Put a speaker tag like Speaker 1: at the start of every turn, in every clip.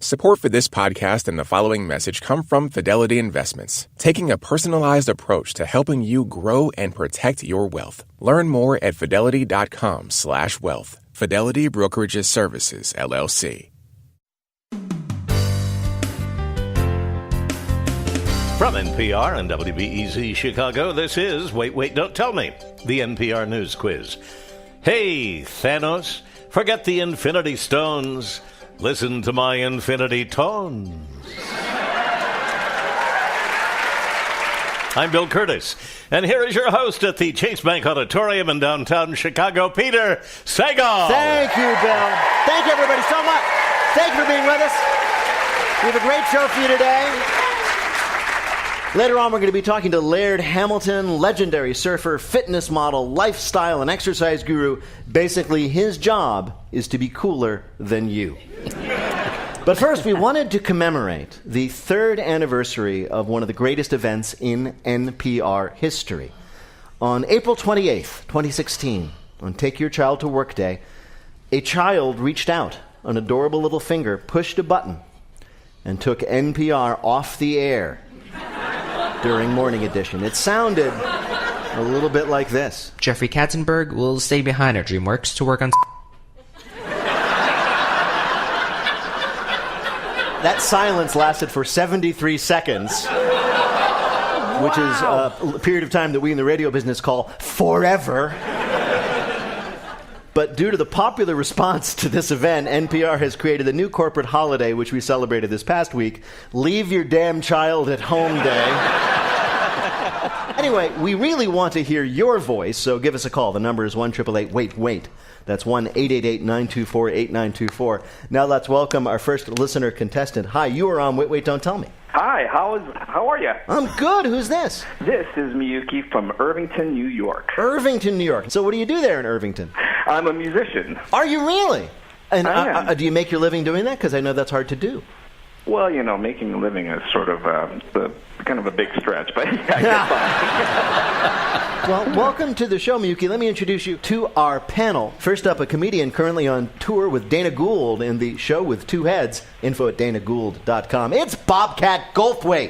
Speaker 1: Support for this podcast and the following message come from Fidelity Investments, taking a personalized approach to helping you grow and protect your wealth. Learn more at fidelity.com/wealth. Fidelity Brokerages Services, LLC.
Speaker 2: From NPR and WBEZ Chicago, this is Wait, Don't Tell Me, the NPR News Quiz. Hey, Thanos, forget the Infinity Stones. Listen to my infinity tones. I'm Bill Curtis, and here is your host at the Chase Bank Auditorium in downtown Chicago, Peter Sagal.
Speaker 3: Thank you, Bill. Thank you, everybody, so much. Thank you for being with us. We have a great show for you today. Later on, we're going to be talking to Laird Hamilton, legendary surfer, fitness model, lifestyle, and exercise guru. Basically, his job is to be cooler than you. But first, we wanted to commemorate the third anniversary of one of the greatest events in NPR history. On April 28th, 2016, on Take Your Child to Work Day, a child reached out, an adorable little finger, pushed a button, and took NPR off the air during Morning Edition. It sounded a little bit like this.
Speaker 4: Jeffrey Katzenberg will stay behind at DreamWorks to work on...
Speaker 3: That silence lasted for 73 seconds, which is a period of time that we in the radio business call forever. But due to the popular response to this event, NPR has created a new corporate holiday, which we celebrated this past week, Leave Your Damn Child at Home Day. Anyway, we really want to hear your voice, so give us a call. The number is 1-888-WAIT-WAIT. That's 1-888-924-8924. Now let's welcome our first listener contestant. Hi, you are on Wait, Don't Tell Me.
Speaker 5: Hi, how are you?
Speaker 3: I'm good. Who's this?
Speaker 5: This is Miyuki from Irvington, New York.
Speaker 3: Irvington, New York. So what do you do there in Irvington?
Speaker 5: I'm a musician.
Speaker 3: Are you really? And
Speaker 5: I am.
Speaker 3: Do you make your living doing that? Because I know that's hard to do.
Speaker 5: Well, you know, making a living is sort of kind of a big stretch, but yeah, I guess
Speaker 3: Well, welcome to the show, Miyuki. Let me introduce you to our panel. First up, a comedian currently on tour with Dana Gould in the Show with Two Heads. Info at danagould.com. It's Bobcat Goldthwait.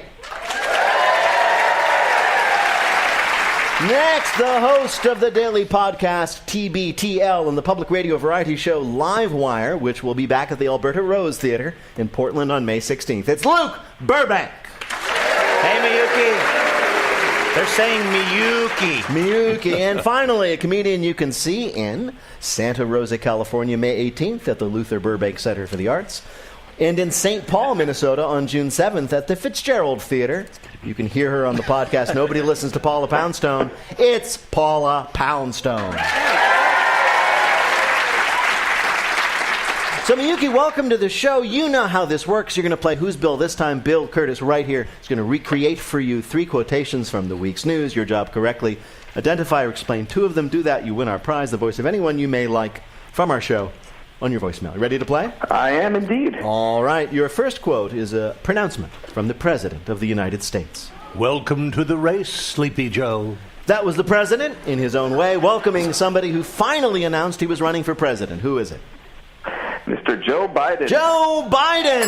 Speaker 3: Next, the host of the daily podcast TBTL and the public radio variety show Livewire, which will be back at the Alberta Rose Theatre in Portland on May 16th. It's Luke Burbank.
Speaker 6: Hey, Miyuki. They're saying Miyuki.
Speaker 3: Miyuki. And finally, a comedian you can see in Santa Rosa, California, May 18th at the Luther Burbank Center for the Arts. And in St. Paul, Minnesota, on June 7th at the Fitzgerald Theater. You can hear her on the podcast Nobody Listens to Paula Poundstone. It's Paula Poundstone. So, Miyuki, welcome to the show. You know how this works. You're going to play Who's Bill this time. Bill Curtis right here is going to recreate for you 3 quotations from the week's news. Your job correctly. Identify or explain 2 of them. Do that, you win our prize, the voice of anyone you may like from our show on your voicemail. You ready to play?
Speaker 5: I am indeed.
Speaker 3: All right. Your first quote is a pronouncement from the President of the United States.
Speaker 2: Welcome to the race, Sleepy Joe.
Speaker 3: That was the President, in his own way, welcoming somebody who finally announced he was running for President. Who is it?
Speaker 5: Mr. Joe Biden.
Speaker 3: Joe Biden!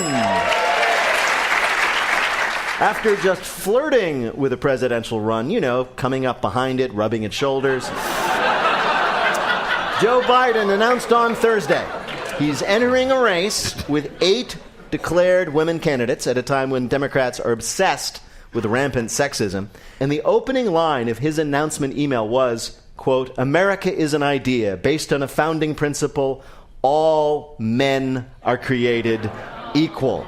Speaker 3: After just flirting with a presidential run, you know, coming up behind it, rubbing its shoulders, Joe Biden announced on Thursday he's entering a race with 8 declared women candidates at a time when Democrats are obsessed with rampant sexism. And the opening line of his announcement email was, quote, America is an idea based on a founding principle, all men are created equal.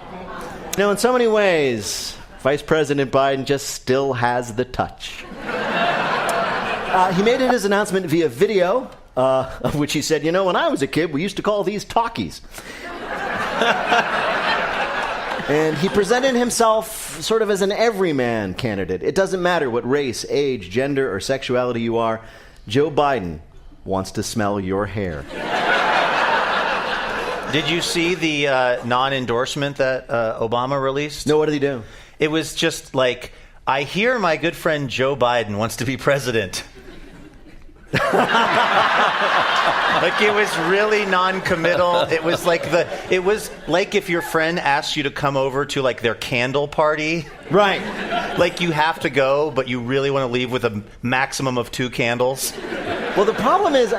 Speaker 3: Now, in so many ways, Vice President Biden just still has the touch. He made his announcement via video, of which he said, you know, when I was a kid, we used to call these talkies. And he presented himself sort of as an everyman candidate. It doesn't matter what race, age, gender, or sexuality you are. Joe Biden wants to smell your hair.
Speaker 6: Did you see the non-endorsement that Obama released?
Speaker 3: No, what did he do?
Speaker 6: It was just like, I hear my good friend Joe Biden wants to be president. Like it was really non-committal. It was like if your friend asked you to come over to like their candle party.
Speaker 3: Right.
Speaker 6: Like you have to go, but you really want to leave with a maximum of 2 candles.
Speaker 3: Well, the problem is,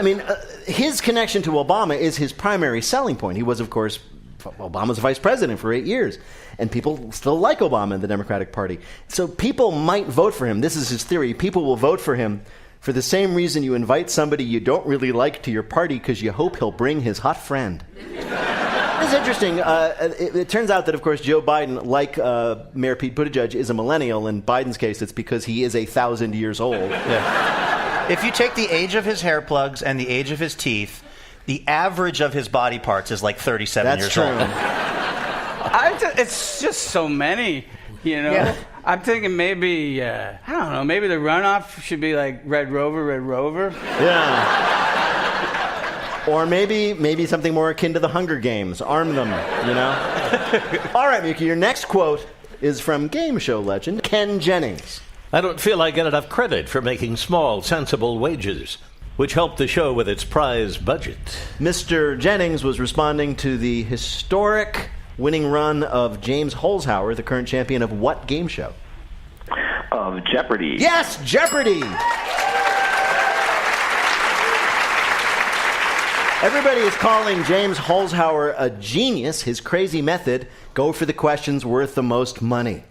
Speaker 3: his connection to Obama is his primary selling point. He was, of course, Obama's vice president for 8 years, and people still like Obama in the Democratic Party. So people might vote for him. This is his theory. People will vote for him for the same reason you invite somebody you don't really like to your party because you hope he'll bring his hot friend. It's interesting. It turns out that, of course, Joe Biden, like Mayor Pete Buttigieg, is a millennial. In Biden's case, it's because he is 1,000 years old.
Speaker 6: Yeah. If you take the age of his hair plugs and the age of his teeth, the average of his body parts is like 37 years old.
Speaker 7: That's true. It's just so many, Yeah. I'm thinking maybe, I don't know, maybe the runoff should be like Red Rover, Red Rover.
Speaker 3: Yeah. Or maybe something more akin to the Hunger Games. Arm them, All right, Miki, your next quote is from game show legend Ken Jennings.
Speaker 2: I don't feel I get enough credit for making small, sensible wages, which helped the show with its prize budget.
Speaker 3: Mr. Jennings was responding to the historic winning run of James Holzhauer, the current champion of what game show?
Speaker 5: Of Jeopardy.
Speaker 3: Yes, Jeopardy! Everybody is calling James Holzhauer a genius. His crazy method, go for the questions worth the most money,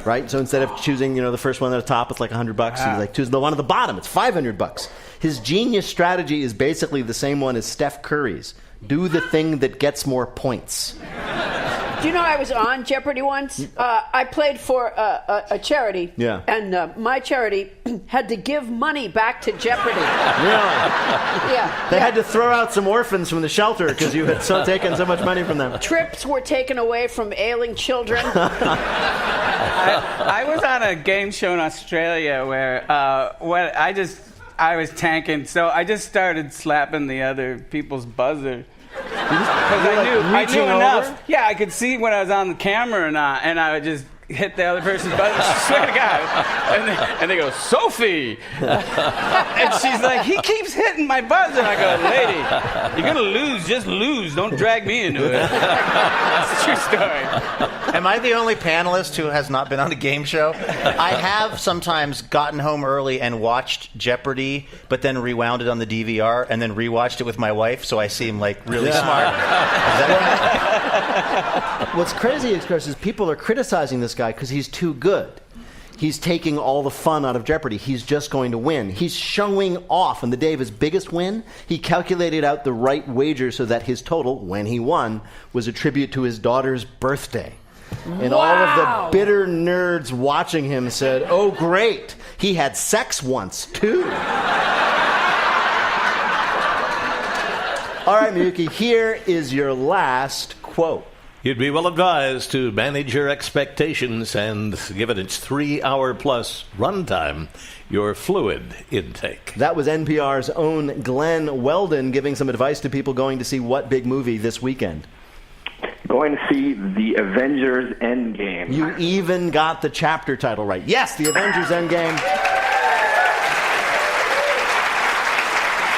Speaker 3: right? So instead of choosing, the first one at the top, it's like $100. He's like, choose the one at the bottom, it's $500. His genius strategy is basically the same one as Steph Curry's. Do the thing that gets more points.
Speaker 8: Do you know I was on Jeopardy once? I played for a charity, and my charity had to give money back to Jeopardy.
Speaker 3: Really?
Speaker 8: Yeah.
Speaker 3: They had to throw out some orphans from the shelter because you had taken so much money from them.
Speaker 8: Trips were taken away from ailing children.
Speaker 7: I was on a game show in Australia where I was tanking, so I just started slapping the other people's buzzer. Because I knew enough. Over? Yeah, I could see when I was on the camera or not, and I would just hit the other person's buzzer. I swear to God. And they go, Sophie! And she's like, he keeps hitting my buzzer. And I go, lady, you're going to lose. Just lose. Don't drag me into it. That's a true story.
Speaker 6: Am I the only panelist who has not been on a game show? I have sometimes gotten home early and watched Jeopardy, but then rewound it on the DVR and then rewatched it with my wife, so I seem like really smart. Is that
Speaker 3: What's crazy, of course, is people are criticizing this guy because he's too good. He's taking all the fun out of Jeopardy. He's just going to win. He's showing off. On the day of his biggest win, he calculated out the right wager so that his total, when he won, was a tribute to his daughter's birthday. And all of the bitter nerds watching him said, oh, great. He had sex once, too. All right, Miyuki, here is your last quote.
Speaker 2: You'd be well advised to manage your expectations and, given its 3-hour-plus runtime, your fluid intake.
Speaker 3: That was NPR's own Glenn Weldon giving some advice to people going to see what big movie this weekend?
Speaker 5: Going to see The Avengers Endgame.
Speaker 3: You even got the chapter title right. Yes, The Avengers Endgame.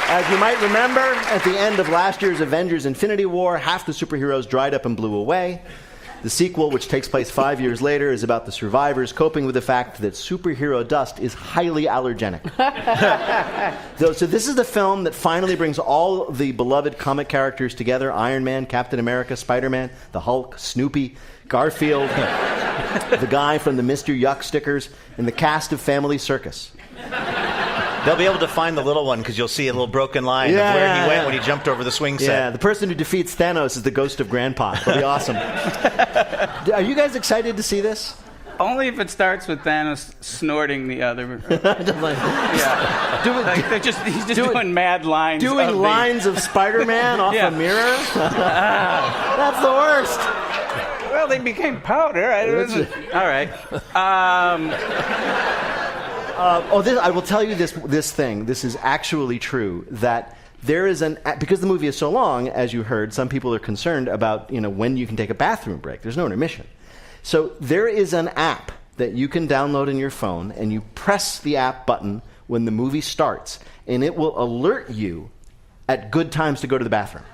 Speaker 3: As you might remember, at the end of last year's Avengers Infinity War, half the superheroes dried up and blew away. The sequel, which takes place 5 years later, is about the survivors coping with the fact that superhero dust is highly allergenic. So this is the film that finally brings all the beloved comic characters together: Iron Man, Captain America, Spider-Man, the Hulk, Snoopy, Garfield, the guy from the Mr. Yuck stickers, and the cast of Family Circus.
Speaker 6: They'll be able to find the little one because you'll see a little broken line of where he went when he jumped over the swing set.
Speaker 3: Yeah, the person who defeats Thanos is the ghost of Grandpa. It'll be awesome. Are you guys excited to see this?
Speaker 7: Only if it starts with Thanos snorting the other. He's just doing mad lines.
Speaker 3: Doing lines of Spider-Man off a mirror? That's the worst.
Speaker 7: Well, they became powder. All right.
Speaker 3: I will tell you this thing. This is actually true, that there is because the movie is so long, as you heard, some people are concerned about, when you can take a bathroom break. There's no intermission. So there is an app that you can download in your phone, and you press the app button when the movie starts, and it will alert you at good times to go to the bathroom.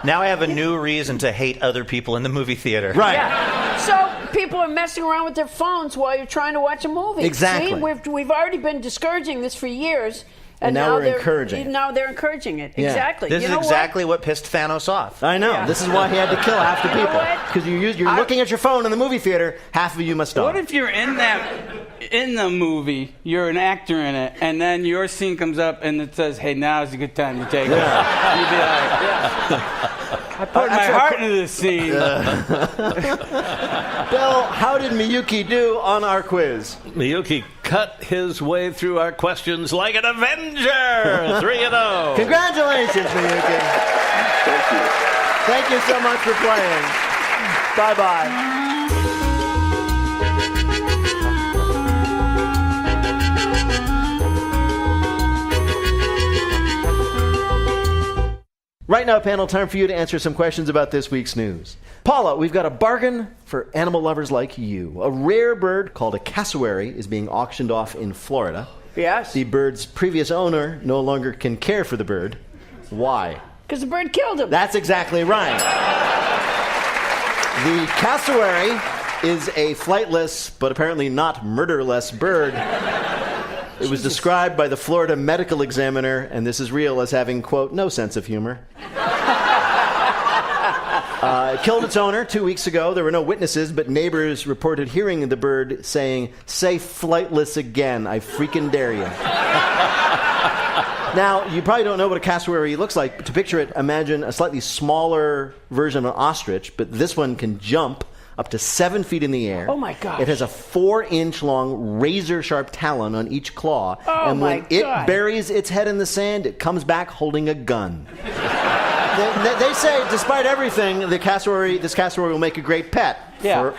Speaker 6: Now I have a new reason to hate other people in the movie theater.
Speaker 3: Right.
Speaker 8: Yeah. So people are messing around with their phones while you're trying to watch a movie.
Speaker 3: Exactly.
Speaker 8: See, we've already been discouraging this for years.
Speaker 3: And now we're encouraging it.
Speaker 8: Now they're encouraging it.
Speaker 3: Yeah.
Speaker 8: Exactly.
Speaker 6: This is exactly what pissed Thanos off.
Speaker 3: I know.
Speaker 8: Yeah.
Speaker 3: This is why he had to kill half the
Speaker 8: You know
Speaker 3: people.
Speaker 8: what?
Speaker 3: Because you're looking at your phone in the movie theater, half of you must die.
Speaker 7: What if you're in the movie, you're an actor in it, and then your scene comes up and it says, "Hey, now's a good time to take it." You'd be like, I put my heart into this scene.
Speaker 3: Bill, how did Miyuki do on our quiz?
Speaker 2: Miyuki cut his way through our questions like an Avenger. 3-0.
Speaker 3: Congratulations, Miyuki.
Speaker 5: Thank you.
Speaker 3: Thank you so much for playing. Bye-bye. Right now, panel, time for you to answer some questions about this week's news. Paula, we've got a bargain for animal lovers like you. A rare bird called a cassowary is being auctioned off in Florida.
Speaker 8: Yes.
Speaker 3: The bird's previous owner no longer can care for the bird. Why?
Speaker 8: Because the bird killed him.
Speaker 3: That's exactly right. The cassowary is a flightless, but apparently not murderless bird. It was described by the Florida medical examiner, and this is real, as having, quote, no sense of humor. It killed its owner 2 weeks ago. There were no witnesses, but neighbors reported hearing the bird saying, "Say flightless again, I freaking dare you." Now, you probably don't know what a cassowary looks like. But to picture it, imagine a slightly smaller version of an ostrich, but this one can jump up to 7 feet in the air.
Speaker 8: Oh, my gosh.
Speaker 3: It has a 4-inch long razor-sharp talon on each claw.
Speaker 8: Oh,
Speaker 3: and when
Speaker 8: my
Speaker 3: it
Speaker 8: God.
Speaker 3: buries its head in the sand, it comes back holding a gun. They say, despite everything, this cassowary will make a great pet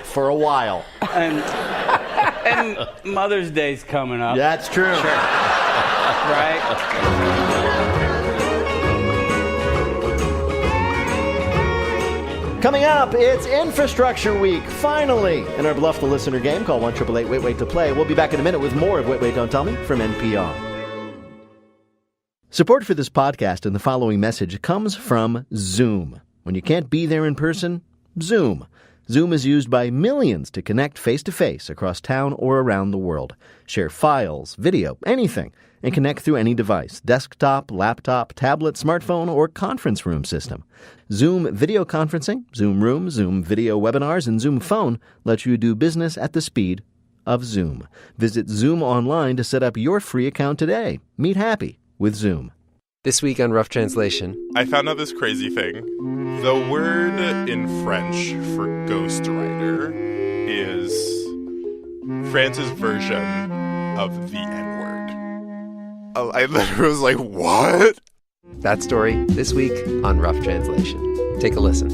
Speaker 3: for a while.
Speaker 7: And Mother's Day's coming up.
Speaker 3: That's true.
Speaker 7: Sure. Right?
Speaker 3: Coming up, it's Infrastructure Week, finally. In our Bluff the Listener game, call 1-888-WAIT-WAIT to play. We'll be back in a minute with more of Wait, Wait, Don't Tell Me from NPR. Support for this podcast and the following message comes from Zoom. When you can't be there in person, Zoom. Zoom is used by millions to connect face-to-face across town or around the world. Share files, video, anything, and connect through any device, desktop, laptop, tablet, smartphone, or conference room system. Zoom video conferencing, Zoom Room, Zoom video webinars, and Zoom Phone let you do business at the speed of Zoom. Visit Zoom online to set up your free account today. Meet happy with Zoom.
Speaker 9: This week on Rough Translation,
Speaker 10: I found out this crazy thing. The word in French for ghostwriter is France's version of the N-word. Oh, I literally was like, what?
Speaker 9: that story this week on Rough Translation. Take a listen.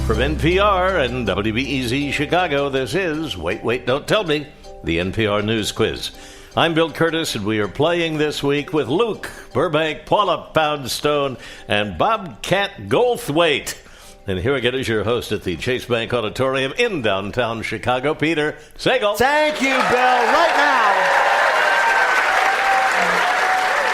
Speaker 2: From NPR and WBEZ Chicago, this is Wait, Wait, Don't Tell Me, the NPR News Quiz. I'm Bill Curtis, and we are playing this week with Luke Burbank, Paula Poundstone, and Bobcat Goldthwait. And here again is your host at the Chase Bank Auditorium in downtown Chicago, Peter Sagal.
Speaker 3: Thank you, Bill. Right now,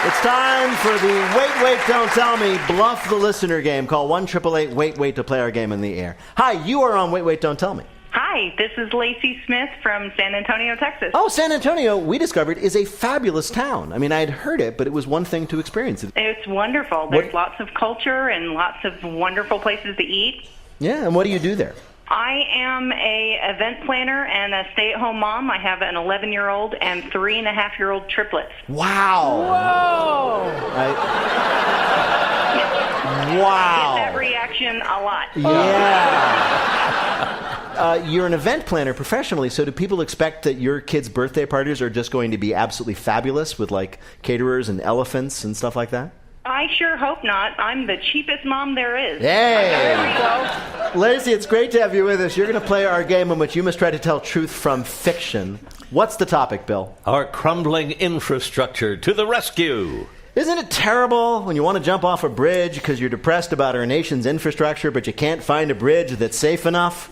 Speaker 3: it's time for the Wait, Wait, Don't Tell Me Bluff the Listener game. Call 1-888-WAIT-WAIT to play our game in the air. Hi, you are on Wait, Wait, Don't Tell Me.
Speaker 11: Hi, this is Lacey Smith from San Antonio, Texas.
Speaker 3: Oh, San Antonio, we discovered, is a fabulous town. I mean, I had heard it, but it was one thing to experience it.
Speaker 11: It's wonderful. There's lots of culture and lots of wonderful places to eat.
Speaker 3: Yeah, and what do you do there?
Speaker 11: I am a event planner and a stay-at-home mom. I have an 11-year-old and 3.5-year-old triplets.
Speaker 3: Wow.
Speaker 8: Whoa.
Speaker 3: Wow.
Speaker 11: I get that reaction a lot.
Speaker 3: Yeah. You're an event planner professionally, so do people expect that your kids' birthday parties are just going to be absolutely fabulous with, like, caterers and elephants and stuff like that?
Speaker 11: I sure hope not. I'm the cheapest mom there is.
Speaker 3: Hey!
Speaker 11: There we go.
Speaker 3: Lacey, it's great to have you with us. You're going to play our game in which you must try to tell truth from fiction. What's the topic, Bill?
Speaker 2: Our crumbling infrastructure to the rescue.
Speaker 3: Isn't it terrible when you want to jump off a bridge because you're depressed about our nation's infrastructure, but you can't find a bridge that's safe enough?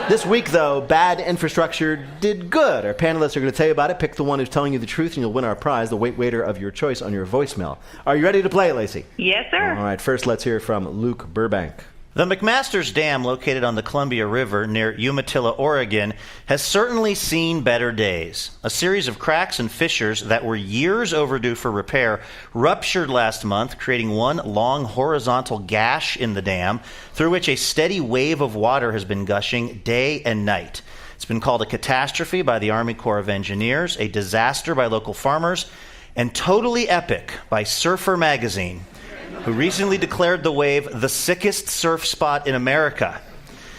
Speaker 3: This week, though, bad infrastructure did good. Our panelists are going to tell you about it. Pick the one who's telling you the truth, and you'll win our prize, the Wait Waiter of your choice, on your voicemail. Are you ready to play, Lacey?
Speaker 11: Yes, sir.
Speaker 3: All right, first let's hear from Luke Burbank.
Speaker 6: The McMaster's Dam, located on the Columbia River near Umatilla, Oregon, has certainly seen better days. A series of cracks and fissures that were years overdue for repair ruptured last month, creating one long horizontal gash in the dam through which a steady wave of water has been gushing day and night. It's been called a catastrophe by the Army Corps of Engineers, a disaster by local farmers, and totally epic by Surfer Magazine, who recently declared the wave the sickest surf spot in America.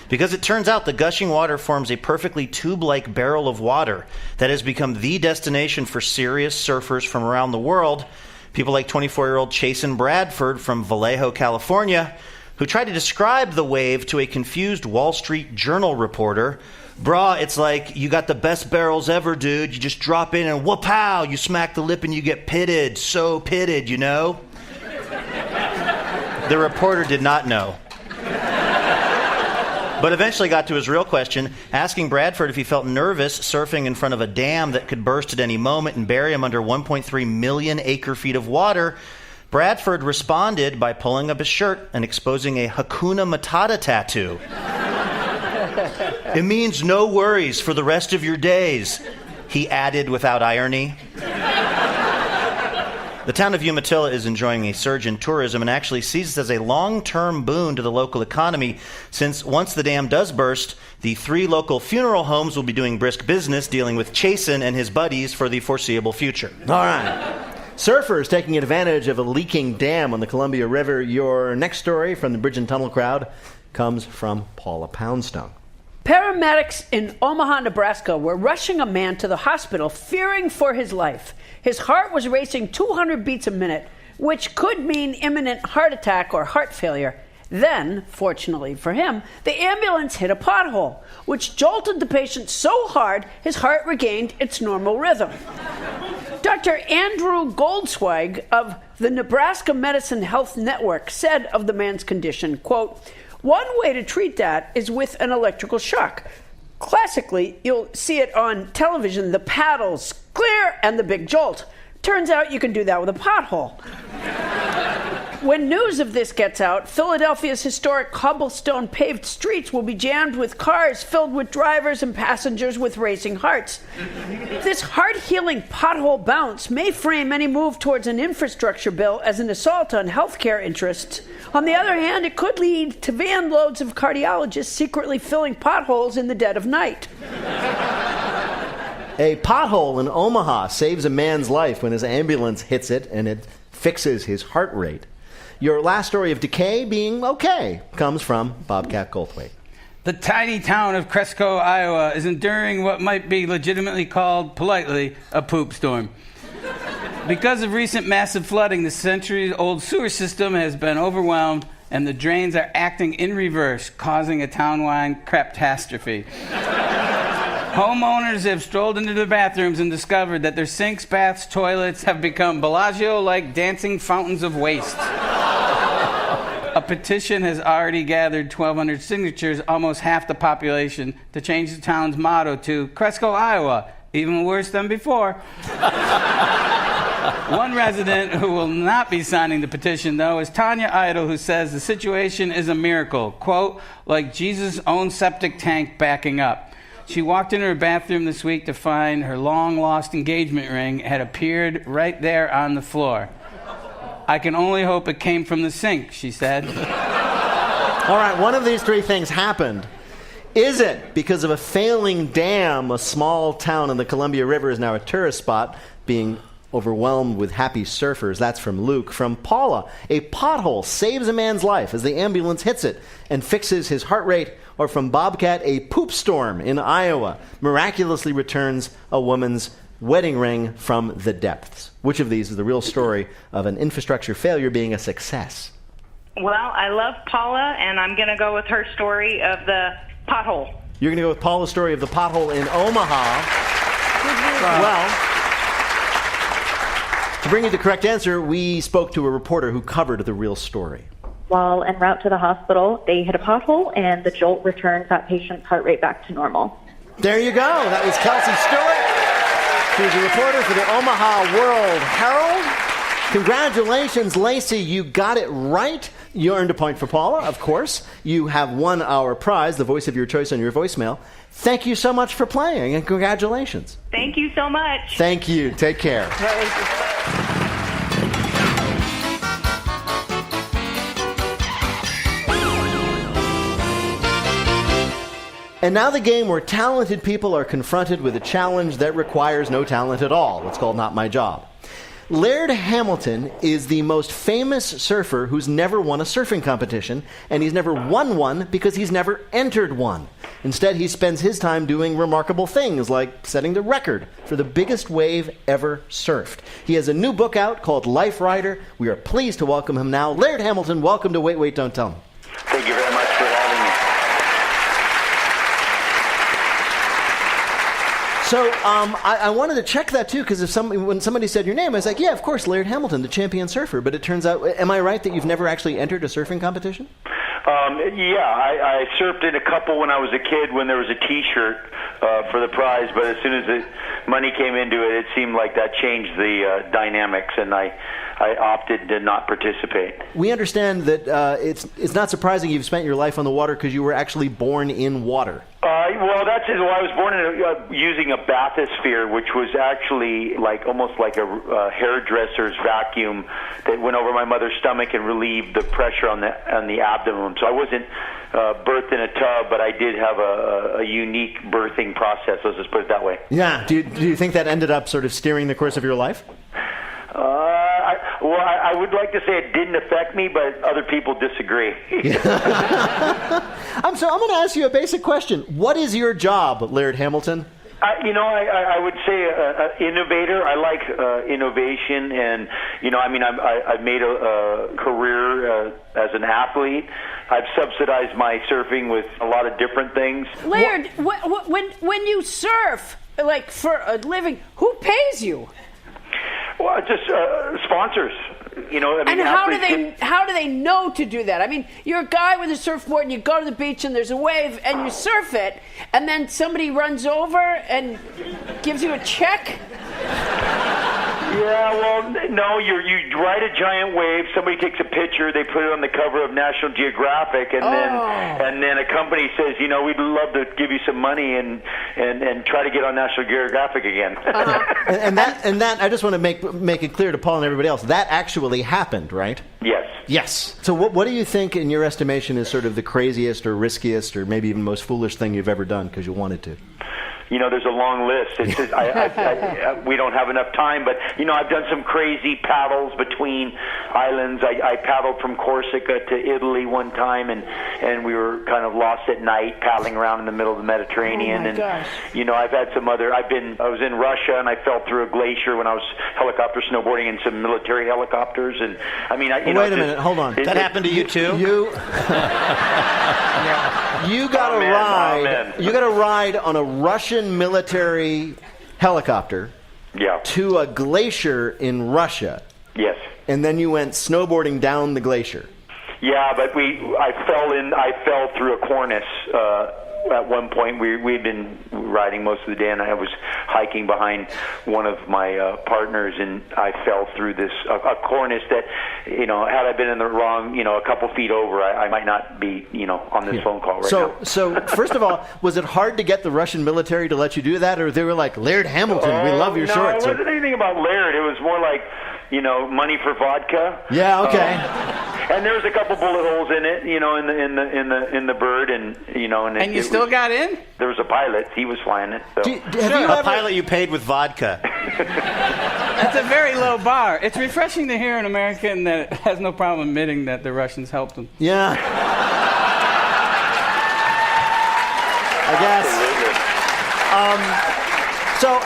Speaker 6: Because it turns out the gushing water forms a perfectly tube-like barrel of water that has become the destination for serious surfers from around the world. People like 24-year-old Chasen Bradford from Vallejo, California, who tried to describe the wave to a confused Wall Street Journal reporter. Brah, it's like, you got the best barrels ever, dude. You just drop in and whoop-pow, you smack the lip and you get pitted. So pitted, you know? The reporter did not know. But eventually got to his real question, asking Bradford if he felt nervous surfing in front of a dam that could burst at any moment and bury him under 1.3 million acre-feet of water. Bradford responded by pulling up his shirt and exposing a Hakuna Matata tattoo. It means no worries for the rest of your days, he added without irony. The town of Umatilla is enjoying a surge in tourism and actually sees this as a long-term boon to the local economy, since once the dam does burst, the 3 local funeral homes will be doing brisk business dealing with Chasen and his buddies for the foreseeable future.
Speaker 3: All right. Surfers taking advantage of a leaking dam on the Columbia River. Your next story from the Bridge and Tunnel crowd comes from Paula Poundstone.
Speaker 8: Paramedics in Omaha, Nebraska were rushing a man to the hospital fearing for his life. His heart was racing 200 beats a minute, which could mean imminent heart attack or heart failure. Then, fortunately for him, the ambulance hit a pothole, which jolted the patient so hard his heart regained its normal rhythm. Dr. Andrew Goldsweig of the Nebraska Medicine Health Network said of the man's condition, quote, "One way to treat that is with an electrical shock. Classically, you'll see it on television, the paddles, clear, and the big jolt. Turns out you can do that with a pothole." When news of this gets out, Philadelphia's historic cobblestone paved streets will be jammed with cars filled with drivers and passengers with racing hearts. This heart-healing pothole bounce may frame any move towards an infrastructure bill as an assault on healthcare interests. On the other hand, it could lead to van loads of cardiologists secretly filling potholes in the dead of night.
Speaker 3: A pothole in Omaha saves a man's life when his ambulance hits it and it fixes his heart rate. Your last story of decay being okay comes from Bobcat Goldthwait.
Speaker 7: The tiny town of Cresco, Iowa is enduring what might be legitimately called, politely, a poop storm. Because of recent massive flooding, the centuries-old sewer system has been overwhelmed and the drains are acting in reverse, causing a town-wide craptastrophe. Homeowners have strolled into their bathrooms and discovered that their sinks, baths, toilets have become Bellagio-like dancing fountains of waste. A petition has already gathered 1,200 signatures, almost half the population, to change the town's motto to Cresco, Iowa, even worse than before. One resident who will not be signing the petition, though, is Tanya Idle, who says the situation is a miracle, quote, like Jesus' own septic tank backing up. She walked into her bathroom this week to find her long-lost engagement ring had appeared right there on the floor. I can only hope it came from the sink, she said.
Speaker 3: All right, one of these 3 things happened. Is it because of a failing dam, a small town in the Columbia River is now a tourist spot, being overwhelmed with happy surfers? That's from Luke. From Paula, a pothole saves a man's life as the ambulance hits it and fixes his heart rate. Or from Bobcat, a poop storm in Iowa miraculously returns a woman's wedding ring from the depths. Which of these is the real story of an infrastructure failure being a success?
Speaker 11: Well, I love Paula, and I'm going to go with her story of the pothole.
Speaker 3: You're going to go with Paula's story of the pothole in Omaha. To bring you the correct answer, we spoke to a reporter who covered the real story.
Speaker 12: While en route to the hospital, they hit a pothole, and the jolt returned that patient's heart rate back to normal.
Speaker 3: There you go. That was Kelsey Stewart. She was a reporter for the Omaha World Herald. Congratulations, Lacey. You got it right. You earned a point for Paula, of course. You have won our prize, the voice of your choice on your voicemail. Thank you so much for playing, and congratulations.
Speaker 11: Thank you so much.
Speaker 3: Thank you. Take care. And now the game where talented people are confronted with a challenge that requires no talent at all. It's called Not My Job. Laird Hamilton is the most famous surfer who's never won a surfing competition, and he's never won one because he's never entered one. Instead, he spends his time doing remarkable things like setting the record for the biggest wave ever surfed. He has a new book out called Life Rider. We are pleased to welcome him now. Laird Hamilton, welcome to Wait, Wait, Don't Tell Me.
Speaker 13: Thank you very much for having me.
Speaker 3: So I wanted to check that, too, because when somebody said your name, I was like, yeah, of course, Laird Hamilton, the champion surfer. But it turns out, am I right that you've never actually entered a surfing competition?
Speaker 13: I surfed in a couple when I was a kid when there was a T-shirt for the prize. But as soon as the money came into it, it seemed like that changed the dynamics, and I opted to not participate.
Speaker 3: We understand that it's not surprising you've spent your life on the water because you were actually born in water.
Speaker 13: Well, that's it. Well, I was born using a bathysphere, which was actually almost like a hairdresser's vacuum that went over my mother's stomach and relieved the pressure on the abdomen. So I wasn't birthed in a tub, but I did have a unique birthing process. Let's just put it that way.
Speaker 3: Yeah. Do you think that ended up sort of steering the course of your life?
Speaker 13: I would like to say it didn't affect me, but other people disagree.
Speaker 3: I'm going to ask you a basic question. What is your job, Laird Hamilton?
Speaker 13: I would say innovator. I like innovation, and I've made a career as an athlete. I've subsidized my surfing with a lot of different things.
Speaker 8: Laird, when you surf, like for a living, who pays you?
Speaker 13: Well, just sponsors.
Speaker 8: And how do they know to do that? I mean, you're a guy with a surfboard, and you go to the beach, and there's a wave, and you surf it, and then somebody runs over and gives you a check.
Speaker 13: Yeah, well, no, you ride a giant wave, somebody takes a picture, they put it on the cover of National Geographic, and then a company says, we'd love to give you some money and try to get on National Geographic again.
Speaker 3: and that I just want to make it clear to Paul and everybody else, that actually happened, right? Yes. So what do you think, in your estimation, is sort of the craziest or riskiest or maybe even most foolish thing you've ever done because you wanted to?
Speaker 13: There's a long list. It's just, we don't have enough time, but, I've done some crazy paddles between islands. I paddled from Corsica to Italy one time, and we were kind of lost at night paddling around in the middle of the Mediterranean.
Speaker 8: Gosh.
Speaker 13: I've had some other, I was in Russia, and I fell through a glacier when I was helicopter snowboarding in some military helicopters. And
Speaker 3: wait a minute, hold on.
Speaker 6: That happened to you too?
Speaker 3: You got a ride on a Russian military helicopter to a glacier in Russia.
Speaker 13: Yes.
Speaker 3: And then you went snowboarding down the glacier.
Speaker 13: Yeah, but I fell through a cornice at one point. We'd been riding most of the day, and I was hiking behind one of my partners, and I fell through a cornice that, had I been in the wrong, a couple feet over, I might not be, on this phone call right now.
Speaker 3: So first of all, was it hard to get the Russian military to let you do that, or they were like, Laird Hamilton, we love your shorts?
Speaker 13: No, it wasn't anything about Laird. It was more like, money for vodka.
Speaker 3: Yeah, okay.
Speaker 13: And there was a couple bullet holes in it, in the bird, and
Speaker 7: And you still got in?
Speaker 13: There was a pilot; he was flying it. So.
Speaker 6: A pilot you paid with vodka.
Speaker 7: That's a very low bar. It's refreshing to hear an American that has no problem admitting that the Russians helped him.
Speaker 3: Yeah. I guess. So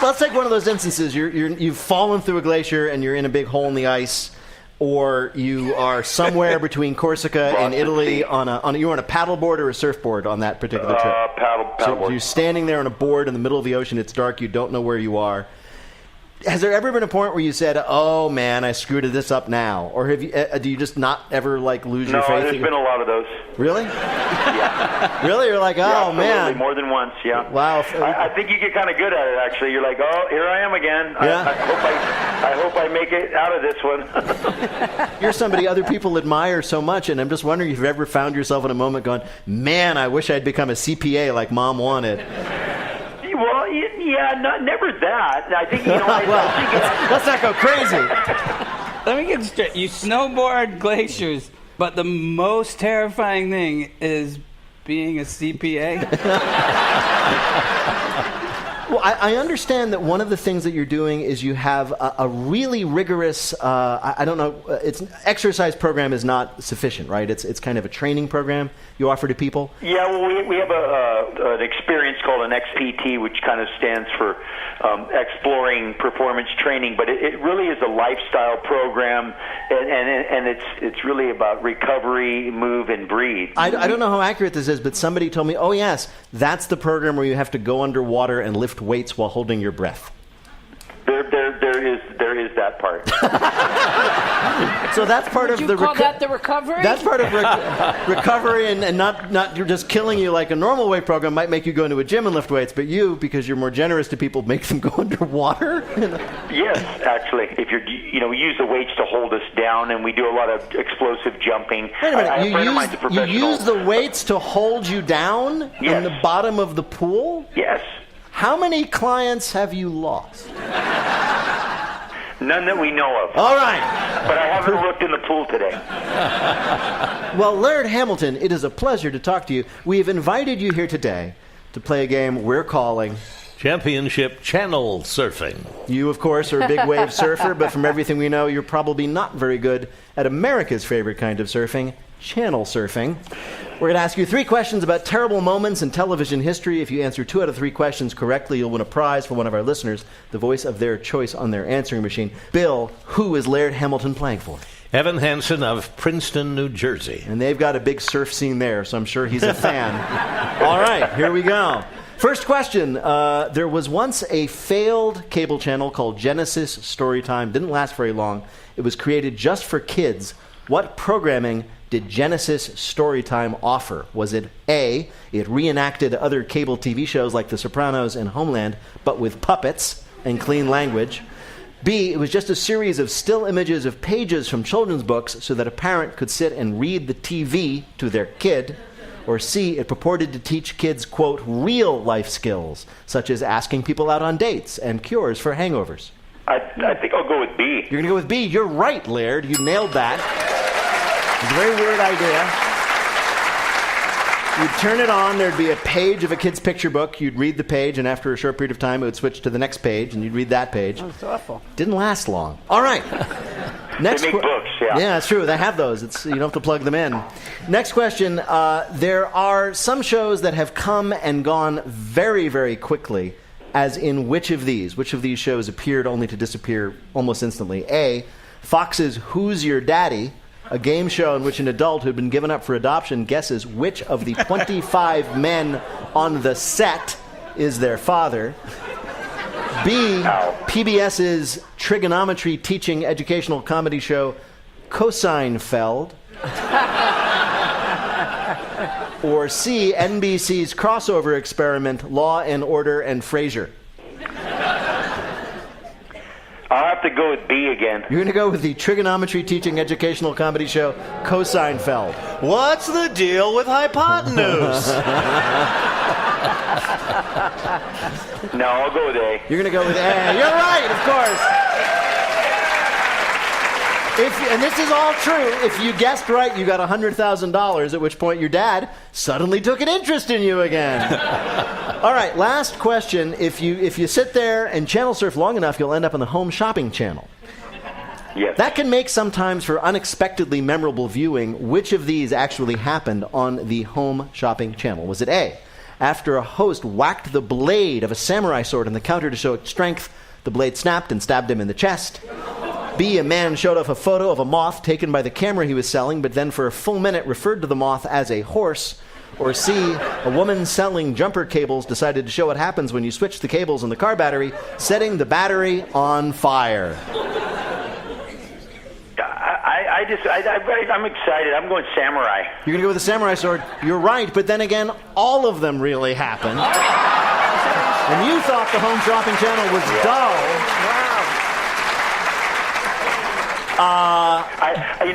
Speaker 3: let's take one of those instances. You've fallen through a glacier and you're in a big hole in the ice, or you are somewhere between Corsica and Italy you're on a paddleboard or a surfboard on that particular trip.
Speaker 13: Paddleboard.
Speaker 3: So you're standing there on a board in the middle of the ocean. It's dark. You don't know where you are. Has there ever been a point where you said, "Oh man, I screwed this up now," or have you? Do you just not ever like lose your faith?
Speaker 13: No, there's been a lot of those.
Speaker 3: Really?
Speaker 13: Yeah.
Speaker 3: Really? You're like, oh
Speaker 13: yeah,
Speaker 3: man,
Speaker 13: more than once. Yeah.
Speaker 3: Wow.
Speaker 13: I think you get kind of good at it. Actually, you're like, oh, here I am again.
Speaker 3: Yeah.
Speaker 13: I hope I make it out of this one.
Speaker 3: You're somebody other people admire so much, and I'm just wondering if you've ever found yourself in a moment going, "Man, I wish I'd become a CPA like Mom wanted."
Speaker 13: Well, yeah, never that. I think, you know,
Speaker 3: let's not go crazy.
Speaker 7: Let me get straight. You snowboard glaciers, but the most terrifying thing is being a CPA?
Speaker 3: Well, I understand that one of the things that you're doing is you have a really rigorous, I don't know, exercise program is not sufficient, right? It's kind of a training program you offer to people.
Speaker 13: Yeah, well, we have an experience called an XPT, which kind of stands for exploring performance training, but it really is a lifestyle program, and it's really about recovery, move, and breathe.
Speaker 3: I don't know how accurate this is, but somebody told me, oh yes, that's the program where you have to go underwater and lift weights while holding your breath.
Speaker 13: There is that part.
Speaker 3: So that's part
Speaker 8: Would
Speaker 3: of
Speaker 8: you
Speaker 3: the
Speaker 8: call that the recovery?
Speaker 3: That's part of recovery, and not just killing you like a normal weight program might make you go into a gym and lift weights, but you, because you're more generous to people, make them go underwater.
Speaker 13: Yes, actually, if we use the weights to hold us down, and we do a lot of explosive jumping.
Speaker 3: Wait a minute, you use the weights to hold you down in the bottom of the pool?
Speaker 13: Yes.
Speaker 3: How many clients have you lost?
Speaker 13: None that we know of.
Speaker 3: All right.
Speaker 13: But I haven't looked in the pool today.
Speaker 3: Well, Laird Hamilton, it is a pleasure to talk to you. We have invited you here today to play a game we're calling
Speaker 2: Championship Channel Surfing.
Speaker 3: You, of course, are a big wave surfer, but from everything we know, you're probably not very good at America's favorite kind of surfing, channel surfing. We're going to ask you 3 questions about terrible moments in television history. If you answer 2 out of 3 questions correctly, you'll win a prize from one of our listeners, the voice of their choice on their answering machine. Bill, who is Laird Hamilton playing for?
Speaker 2: Evan Hansen of Princeton, New Jersey.
Speaker 3: And they've got a big surf scene there, so I'm sure he's a fan. All right, here we go. First question. There was once a failed cable channel called Genesis Storytime. Didn't last very long. It was created just for kids. What programming did Genesis Storytime offer? Was it A, it reenacted other cable TV shows like The Sopranos and Homeland, but with puppets and clean language? B, it was just a series of still images of pages from children's books so that a parent could sit and read the TV to their kid? Or C, it purported to teach kids, quote, real life skills, such as asking people out on dates and cures for hangovers?
Speaker 13: I think I'll go with B.
Speaker 3: You're going to go with B. You're right, Laird. You nailed that. It's a very weird idea. You'd turn it on, there'd be a page of a kid's picture book. You'd read the page, and after a short period of time, it would switch to the next page, and you'd read that page.
Speaker 8: Oh, it's awful.
Speaker 3: Didn't last long. All right. Next
Speaker 13: they make books, yeah.
Speaker 3: Yeah, it's true. They have those. You don't have to plug them in. Next question. There are some shows that have come and gone very, very quickly, as in which of these? Which of these shows appeared only to disappear almost instantly? A, Fox's Who's Your Daddy? A game show in which an adult who'd been given up for adoption guesses which of the 25 men on the set is their father. B, PBS's trigonometry teaching educational comedy show Cosine-Feld. Or C, NBC's crossover experiment Law and Order and Frasier.
Speaker 13: I'll have to go with B again.
Speaker 3: You're going to go with the trigonometry teaching educational comedy show Cosine-Feld.
Speaker 6: What's the deal with hypotenuse?
Speaker 13: No, I'll go with A.
Speaker 3: You're going to go with A. You're right, of course. And this is all true. If you guessed right, you got $100,000, at which point your dad suddenly took an interest in you again. All right, last question. If you sit there and channel surf long enough, you'll end up on the home shopping channel.
Speaker 13: Yes.
Speaker 3: That can make sometimes for unexpectedly memorable viewing. Which of these actually happened on the home shopping channel? Was it A, after a host whacked the blade of a samurai sword on the counter to show its strength, the blade snapped and stabbed him in the chest? B, a man showed off a photo of a moth taken by the camera he was selling, but then for a full minute referred to the moth as a horse? Or C, a woman selling jumper cables decided to show what happens when you switch the cables in the car battery, setting the battery on fire.
Speaker 13: I'm excited. I'm going samurai.
Speaker 3: You're going to go with the samurai sword. You're right, but then again, all of them really happened. And you thought the home shopping channel was dull.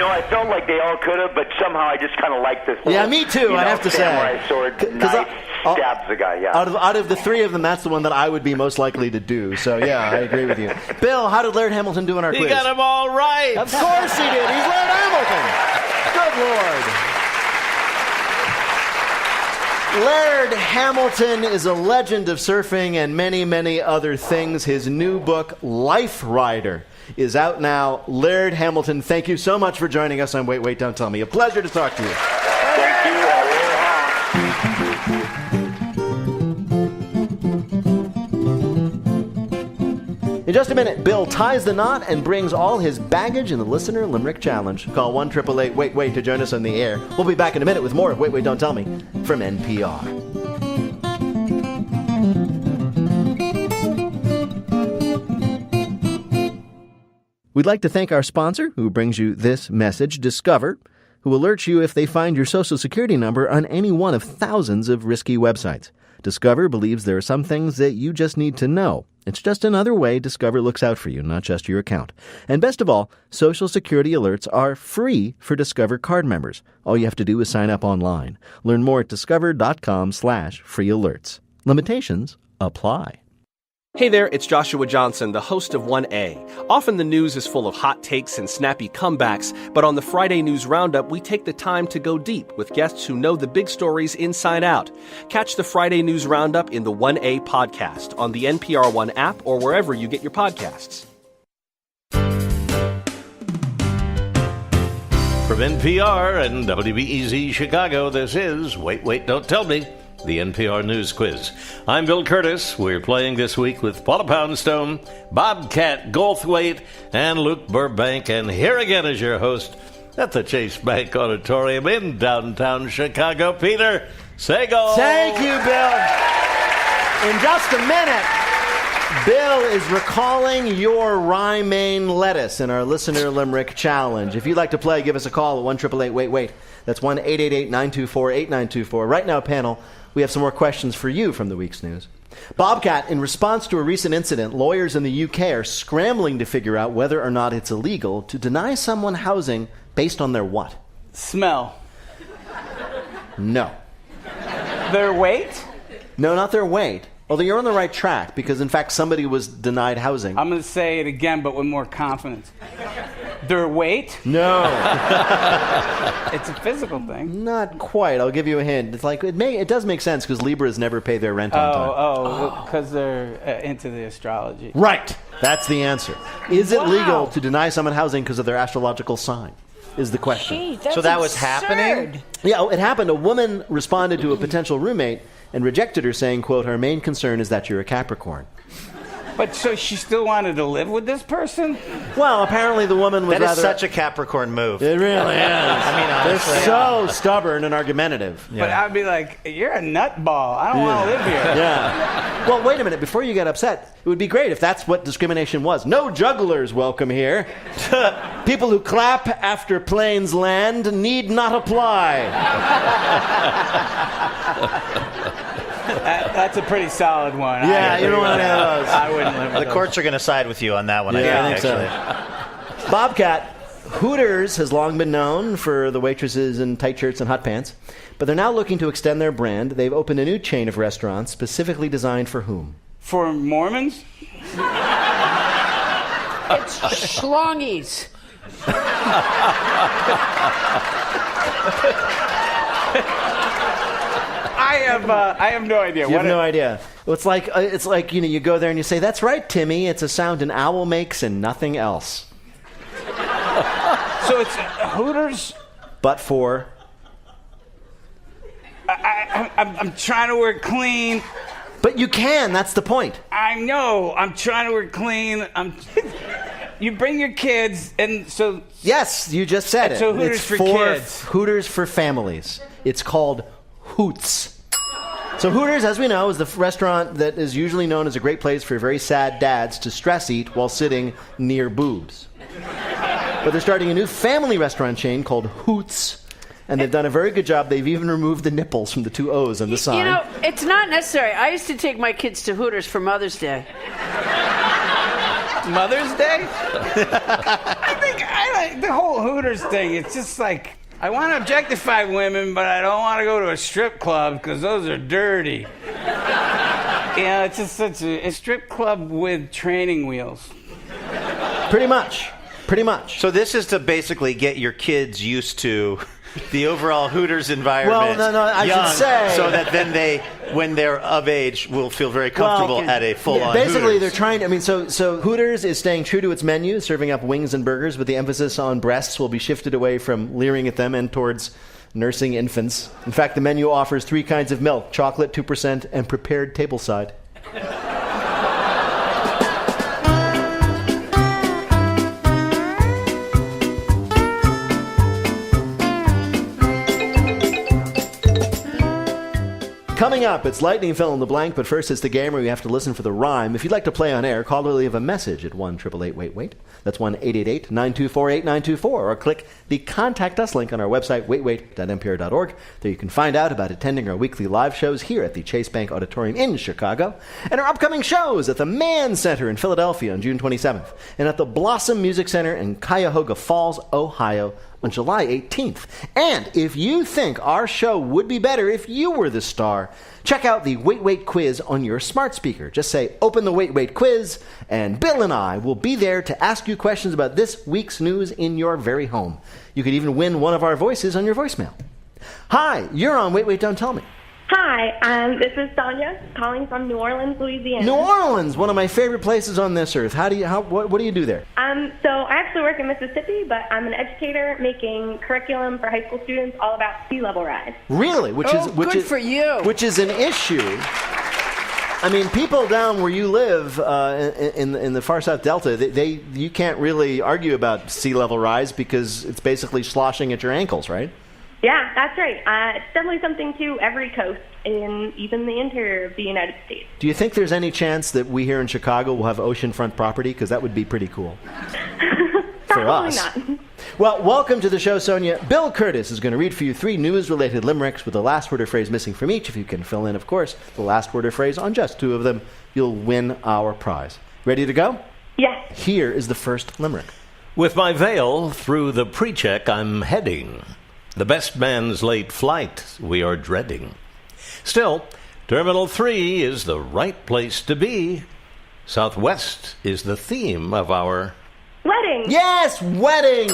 Speaker 13: I felt like they all could have, but somehow I just kind of like this.
Speaker 3: Yeah, me too, I have to say.
Speaker 13: Samurai sword, knife, stabs the guy, yeah.
Speaker 3: Out of the three of them, that's the one that I would be most likely to do. So, yeah, I agree with you. Bill, how did Laird Hamilton do in our quiz?
Speaker 2: He got them all right.
Speaker 3: Of course he did. He's Laird Hamilton. Good Lord. Laird Hamilton is a legend of surfing and many, many other things. His new book, Life Rider, is out now. Laird Hamilton, thank you so much for joining us on Wait, Wait, Don't Tell Me. A pleasure to talk to you.
Speaker 13: Thank you.
Speaker 3: In just a minute, Bill ties the knot and brings all his baggage in the Listener Limerick Challenge. Call 1-888-WAIT-WAIT to join us on the air. We'll be back in a minute with more of Wait, Wait, Don't Tell Me from NPR. We'd like to thank our sponsor, who brings you this message, Discover, who alerts you if they find your Social Security number on any one of thousands of risky websites. Discover believes there are some things that you just need to know. It's just another way Discover looks out for you, not just your account. And best of all, Social Security alerts are free for Discover card members. All you have to do is sign up online. Learn more at discover.com/free alerts. Limitations apply.
Speaker 14: Hey there, it's Joshua Johnson, the host of 1A. Often the news is full of hot takes and snappy comebacks, but on the Friday News Roundup, we take the time to go deep with guests who know the big stories inside out. Catch the Friday News Roundup in the 1A podcast on the NPR One app or wherever you get your podcasts.
Speaker 2: From NPR and WBEZ Chicago, this is Wait, Wait, Don't Tell Me, the NPR News Quiz. I'm Bill Curtis. We're playing this week with Paula Poundstone, Bobcat Goldthwait, and Luke Burbank. And here again is your host at the Chase Bank Auditorium in downtown Chicago, Peter Sagal.
Speaker 3: Thank you, Bill. In just a minute, Bill is recalling your Rhymain lettuce in our Listener Limerick Challenge. If you'd like to play, give us a call at 1-888-WAIT-WAIT. That's 1-888-924-8924. Right now, panel, we have some more questions for you from the week's news. Bobcat, in response to a recent incident, lawyers in the UK are scrambling to figure out whether or not it's illegal to deny someone housing based on their what?
Speaker 7: Smell.
Speaker 3: No.
Speaker 7: Their weight?
Speaker 3: No, not their weight. Although you're on the right track, because in fact somebody was denied housing.
Speaker 7: I'm going to say it again, but with more confidence. Their weight?
Speaker 3: No.
Speaker 7: It's a physical thing.
Speaker 3: Not quite. I'll give you a hint. It's like it does make sense because Libras never pay their rent on time.
Speaker 7: Because they're into the astrology.
Speaker 3: Right. That's the answer. Is it legal to deny someone housing because of their astrological sign? Is the question.
Speaker 8: Gee, that's
Speaker 6: so that
Speaker 8: absurd.
Speaker 6: was happening?
Speaker 3: Yeah, it happened. A woman responded to a potential roommate and rejected her, saying, quote, "Her main concern is that you're a Capricorn."
Speaker 7: But so she still wanted to live with this person?
Speaker 3: Well, apparently the woman was
Speaker 6: That is such a Capricorn move.
Speaker 3: It really is.
Speaker 6: I mean, honestly.
Speaker 3: They're so stubborn and argumentative.
Speaker 7: But I'd be like, you're a nutball. I don't want to live here.
Speaker 3: Yeah. Well, wait a minute. Before you get upset, it would be great if that's what discrimination was. No jugglers welcome here. People who clap after planes land need not apply.
Speaker 7: That's a pretty solid one.
Speaker 3: Yeah, you don't want any of those.
Speaker 7: I wouldn't live with
Speaker 6: The courts are going to side with you on that one,
Speaker 3: Yeah,
Speaker 6: I
Speaker 3: I
Speaker 6: think,
Speaker 3: think
Speaker 6: actually.
Speaker 3: so. Bobcat, Hooters has long been known for the waitresses in tight shirts and hot pants, but they're now looking to extend their brand. They've opened a new chain of restaurants specifically designed for whom?
Speaker 7: For Mormons?
Speaker 8: It's schlongies.
Speaker 7: I have no idea.
Speaker 3: You have no idea. Well, it's like you go there and you say, "That's right, Timmy. It's a sound an owl makes and nothing else."
Speaker 7: So it's Hooters.
Speaker 3: But for
Speaker 7: I'm trying to work clean.
Speaker 3: But you can. That's the point.
Speaker 7: I know. I'm trying to work clean. You bring your kids, and so
Speaker 3: yes, you just said it.
Speaker 7: So Hooters
Speaker 3: it's
Speaker 7: for kids.
Speaker 3: Hooters for families. It's called Hoots. So Hooters, as we know, is the restaurant that is usually known as a great place for very sad dads to stress eat while sitting near boobs. But they're starting a new family restaurant chain called Hoots, and they've done a very good job. They've even removed the nipples from the two O's on the sign.
Speaker 8: You know, it's not necessary. I used to take my kids to Hooters for Mother's Day.
Speaker 7: Mother's Day? I like the whole Hooters thing. It's just like, I want to objectify women, but I don't want to go to a strip club because those are dirty. It's just such a strip club with training wheels.
Speaker 3: Pretty much.
Speaker 6: So this is to basically get your kids used to the overall Hooters environment.
Speaker 3: Well, no, I should say.
Speaker 6: So that then they, when they're of age, will feel very comfortable at a full-on
Speaker 3: Basically,
Speaker 6: Hooters.
Speaker 3: they're trying to, so Hooters is staying true to its menu, serving up wings and burgers, but the emphasis on breasts will be shifted away from leering at them and towards nursing infants. In fact, the menu offers 3 kinds of milk, chocolate, 2%, and prepared tableside. Coming up, it's Lightning Fill in the Blank, but first it's the game where you have to listen for the rhyme. If you'd like to play on air, call or leave a message at 1-888-WAIT-WAIT. That's 1-888-924-8924. Or click the Contact Us link on our website, waitwait.npr.org. There you can find out about attending our weekly live shows here at the Chase Bank Auditorium in Chicago, and our upcoming shows at the Mann Center in Philadelphia on June 27th, and at the Blossom Music Center in Cuyahoga Falls, Ohio, on July 18th. And if you think our show would be better if you were the star, check out the Wait Wait quiz on your smart speaker. Just say, open the Wait Wait quiz, and Bill and I will be there to ask you questions about this week's news in your very home. You could even win one of our voices on your voicemail. Hi, you're on Wait Wait, Don't Tell Me.
Speaker 15: Hi, this is Sonia calling from New Orleans, Louisiana.
Speaker 3: New Orleans, one of my favorite places on this earth. What do you do there?
Speaker 15: So I actually work in Mississippi, but I'm an educator making curriculum for high school students all about sea level rise.
Speaker 3: Really?
Speaker 8: Good for you.
Speaker 3: Which is an issue. I mean, people down where you live in the far south delta, you can't really argue about sea level rise because it's basically sloshing at your ankles, right?
Speaker 15: Yeah, that's right. It's definitely something to every coast in even the interior of the United States.
Speaker 3: Do you think there's any chance that we here in Chicago will have oceanfront property? Because that would be pretty cool. For us.
Speaker 15: Not.
Speaker 3: Well, welcome to the show, Sonia. Bill Curtis is going to read for you 3 news-related limericks with the last word or phrase missing from each. If you can fill in, of course, the last word or phrase on just 2 of them, you'll win our prize. Ready to go?
Speaker 15: Yes.
Speaker 3: Here is the first limerick.
Speaker 2: With my veil through the pre-check I'm heading. The best man's late flight we are dreading. Still, Terminal 3 is the right place to be. Southwest is the theme of our...
Speaker 15: Wedding!
Speaker 3: Yes, wedding!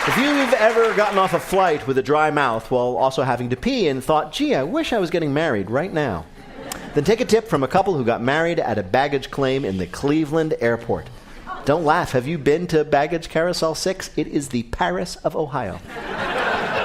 Speaker 3: If you've ever gotten off a flight with a dry mouth while also having to pee and thought, gee, I wish I was getting married right now, then take a tip from a couple who got married at a baggage claim in the Cleveland airport. Don't laugh. Have you been to Baggage Carousel 6? It is the Paris of Ohio.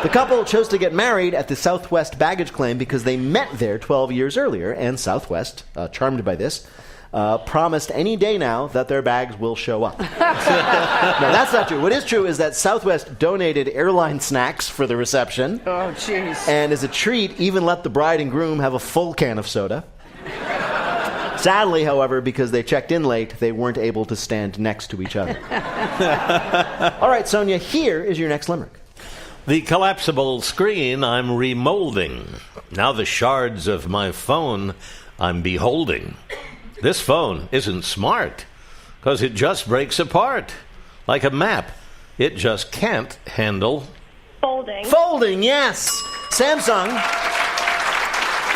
Speaker 3: The couple chose to get married at the Southwest baggage claim because they met there 12 years earlier, and Southwest, charmed by this, promised any day now that their bags will show up. No, that's not true. What is true is that Southwest donated airline snacks for the reception.
Speaker 8: Oh, jeez.
Speaker 3: And as a treat, even let the bride and groom have a full can of soda. Sadly, however, because they checked in late, they weren't able to stand next to each other. All right, Sonia, here is your next limerick.
Speaker 2: The collapsible screen I'm remolding. Now the shards of my phone I'm beholding. This phone isn't smart, 'cause it just breaks apart. Like a map, it just can't handle...
Speaker 15: Folding.
Speaker 3: Folding, yes! Samsung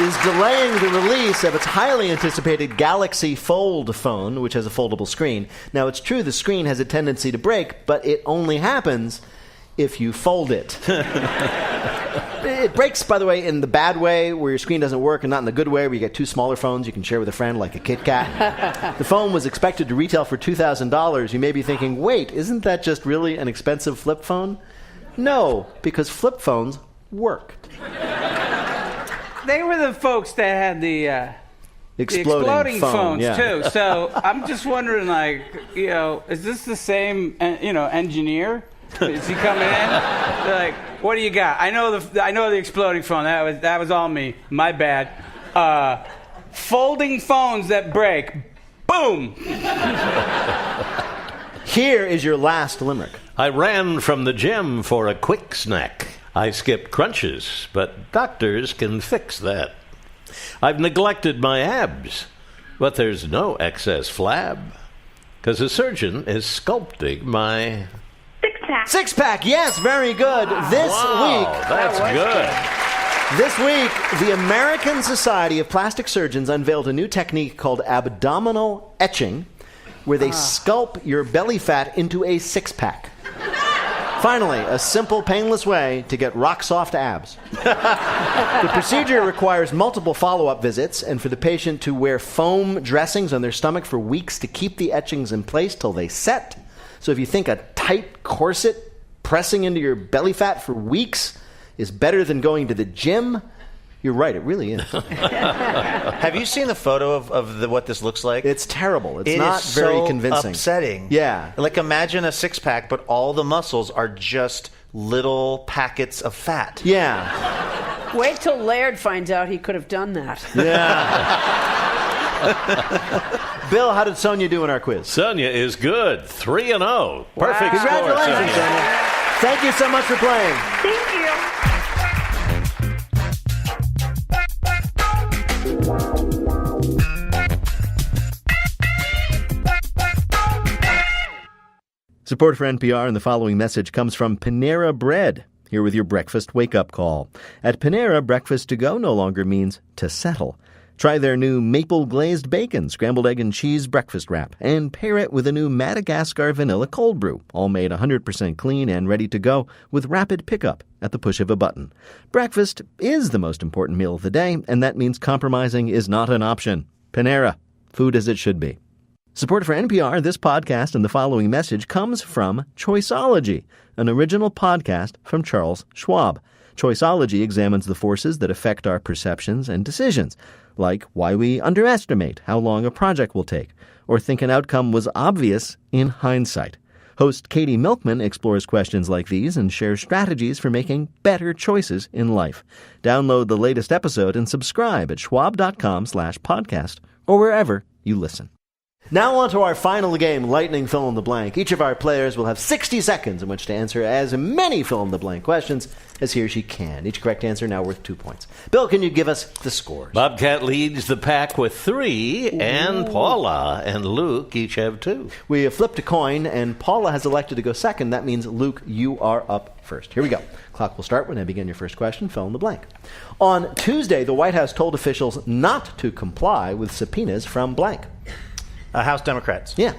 Speaker 3: is delaying the release of its highly anticipated Galaxy Fold phone, which has a foldable screen. Now, it's true the screen has a tendency to break, but it only happens if you fold it. It breaks, by the way, in the bad way, where your screen doesn't work, and not in the good way, where you get 2 smaller phones you can share with a friend, like a Kit Kat. The phone was expected to retail for $2,000. You may be thinking, wait, isn't that just really an expensive flip phone? No, because flip phones worked.
Speaker 7: They were the folks that had the
Speaker 3: exploding phone,
Speaker 7: phones,
Speaker 3: yeah.
Speaker 7: too. So I'm just wondering, is this the same, engineer? Is he coming in? They're like, What do you got? I know the exploding phone. That was all me. My bad. Folding phones that break. Boom.
Speaker 3: Here is your last limerick.
Speaker 2: I ran from the gym for a quick snack. I skipped crunches, but doctors can fix that. I've neglected my abs, but there's no excess flab, 'cause a surgeon is sculpting my...
Speaker 3: Six-pack, yes, very good. This week...
Speaker 2: That's good.
Speaker 3: This week, the American Society of Plastic Surgeons unveiled a new technique called abdominal etching, where they sculpt your belly fat into a six-pack. Finally, a simple, painless way to get rock-soft abs. The procedure requires multiple follow-up visits and for the patient to wear foam dressings on their stomach for weeks to keep the etchings in place till they set. So if you think a tight corset pressing into your belly fat for weeks is better than going to the gym, you're right, it really is.
Speaker 6: Have you seen the photo of what this looks like?
Speaker 3: It's terrible. It's not very convincing.
Speaker 6: Upsetting.
Speaker 3: Yeah.
Speaker 6: Like imagine a six-pack, but all the muscles are just little packets of fat.
Speaker 3: Yeah.
Speaker 8: Wait till Laird finds out he could have done that.
Speaker 3: Yeah. Bill, how did Sonia do in our quiz?
Speaker 2: Sonia is good. 3-0. Perfect score,
Speaker 3: Congratulations, Sonia. Thank you so much for playing.
Speaker 15: Thank you.
Speaker 3: Support for NPR and the following message comes from Panera Bread, here with your breakfast wake-up call. At Panera, breakfast to go no longer means to settle. Try their new maple glazed bacon, scrambled egg and cheese breakfast wrap, and pair it with a new Madagascar vanilla cold brew, all made 100% clean and ready to go with rapid pickup at the push of a button. Breakfast is the most important meal of the day, and that means compromising is not an option. Panera, food as it should be. Support for NPR, this podcast, and the following message comes from Choiceology, an original podcast from Charles Schwab. Choiceology examines the forces that affect our perceptions and decisions, like why we underestimate how long a project will take, or think an outcome was obvious in hindsight. Host Katie Milkman explores questions like these and shares strategies for making better choices in life. Download the latest episode and subscribe at schwab.com/podcast or wherever you listen. Now on to our final game, Lightning Fill in the Blank. Each of our players will have 60 seconds in which to answer as many fill-in-the-blank questions as he or she can. Each correct answer now worth 2 points. Bill, can you give us the scores?
Speaker 2: Bobcat leads the pack with 3, and Paula and Luke each have 2.
Speaker 3: We have flipped a coin, and Paula has elected to go second. That means, Luke, you are up first. Here we go. Clock will start when I begin your first question. Fill in the blank. On Tuesday, the White House told officials not to comply with subpoenas from blank.
Speaker 6: House Democrats.
Speaker 3: Yeah.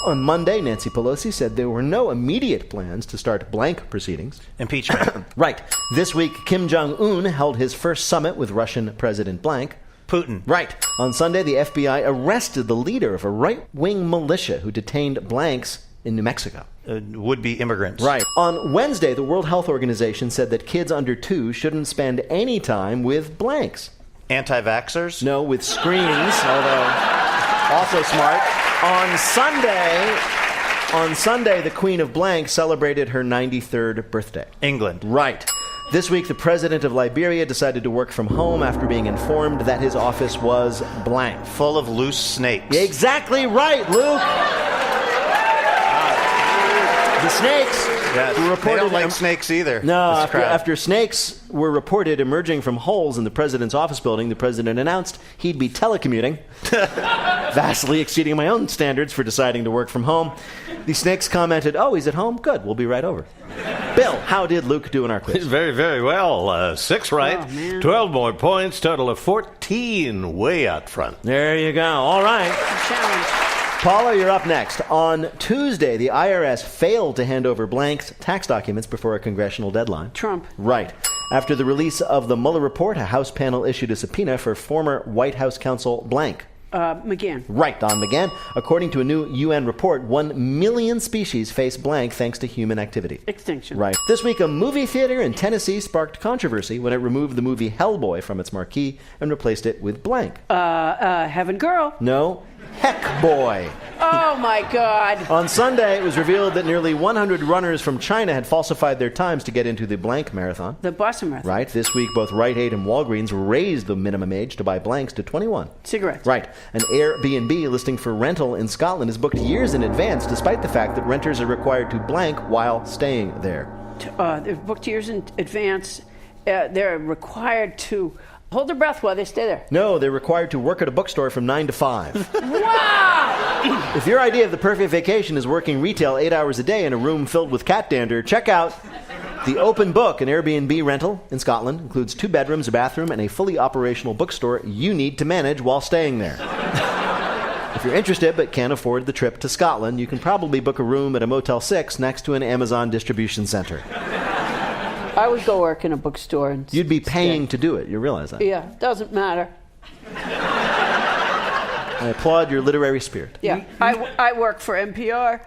Speaker 3: On Monday, Nancy Pelosi said there were no immediate plans to start blank proceedings.
Speaker 6: Impeachment.
Speaker 3: Right. This week, Kim Jong-un held his first summit with Russian President blank.
Speaker 6: Putin.
Speaker 3: Right. On Sunday, the FBI arrested the leader of a right-wing militia who detained blanks in New Mexico.
Speaker 6: Would-be immigrants.
Speaker 3: Right. On Wednesday, the World Health Organization said that kids under 2 shouldn't spend any time with blanks.
Speaker 6: Anti-vaxxers?
Speaker 3: No, with screens, although... Also smart. On Sunday, the Queen of Blank celebrated her 93rd birthday.
Speaker 6: England.
Speaker 3: Right. This week, the president of Liberia decided to work from home after being informed that his office was blank.
Speaker 6: Full of loose snakes.
Speaker 3: Exactly right, Luke. The snakes were reported...
Speaker 6: They don't like snakes either.
Speaker 3: No, after snakes were reported emerging from holes in the president's office building, the president announced he'd be telecommuting, vastly exceeding my own standards for deciding to work from home. The snakes commented, "Oh, he's at home? Good, we'll be right over." Bill, how did Luke do in our quiz?
Speaker 2: Very, very well. 6 right, 12 more points, total of 14, way out front.
Speaker 3: There you go. All right.
Speaker 8: Challenge.
Speaker 3: Paula, you're up next. On Tuesday, the IRS failed to hand over blank tax documents before a congressional deadline.
Speaker 8: Trump.
Speaker 3: Right. After the release of the Mueller report, a House panel issued a subpoena for former White House counsel blank.
Speaker 8: McGahn.
Speaker 3: Right, Don McGahn. According to a new UN report, 1 million species face blank thanks to human activity.
Speaker 8: Extinction.
Speaker 3: Right. This week, a movie theater in Tennessee sparked controversy when it removed the movie Hellboy from its marquee and replaced it with blank.
Speaker 8: Heaven Girl.
Speaker 3: No. Heck Boy.
Speaker 8: Oh, my God.
Speaker 3: On Sunday, it was revealed that nearly 100 runners from China had falsified their times to get into the blank marathon.
Speaker 8: The Boston Marathon.
Speaker 3: Right. This week, both Rite Aid and Walgreens raised the minimum age to buy blanks to 21.
Speaker 8: Cigarettes.
Speaker 3: Right. An Airbnb listing for rental in Scotland is booked years in advance, despite the fact that renters are required to blank while staying there.
Speaker 8: They're booked years in advance. They're required to hold their breath while they stay there.
Speaker 3: No, they're required to work at a bookstore from 9 to 5.
Speaker 8: Wow!
Speaker 3: If your idea of the perfect vacation is working retail 8 hours a day in a room filled with cat dander, check out The Open Book, an Airbnb rental in Scotland. Includes 2 bedrooms, a bathroom, and a fully operational bookstore you need to manage while staying there. If you're interested but can't afford the trip to Scotland, you can probably book a room at a Motel 6 next to an Amazon distribution center.
Speaker 8: I would go work in a bookstore. And
Speaker 3: You'd be paying to do it. You realize that?
Speaker 8: Yeah, doesn't matter.
Speaker 3: I applaud your literary spirit.
Speaker 8: Yeah, I work for NPR.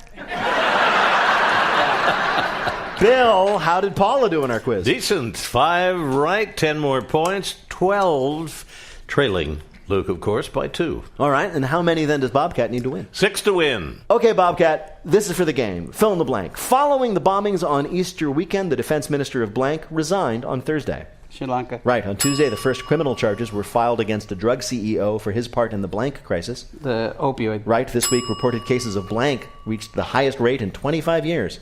Speaker 3: Bill, how did Paula do in our quiz?
Speaker 2: Decent. 5 right, 10 more points, 12, trailing Luke, of course, by 2.
Speaker 3: All right, and how many then does Bobcat need to win?
Speaker 2: 6 to win.
Speaker 3: Okay, Bobcat, this is for the game. Fill in the blank. Following the bombings on Easter weekend, the defense minister of blank resigned on Thursday.
Speaker 7: Sri Lanka.
Speaker 3: Right. On Tuesday, the first criminal charges were filed against a drug CEO for his part in the blank crisis.
Speaker 7: The opioid.
Speaker 3: Right. This week, reported cases of blank reached the highest rate in 25 years.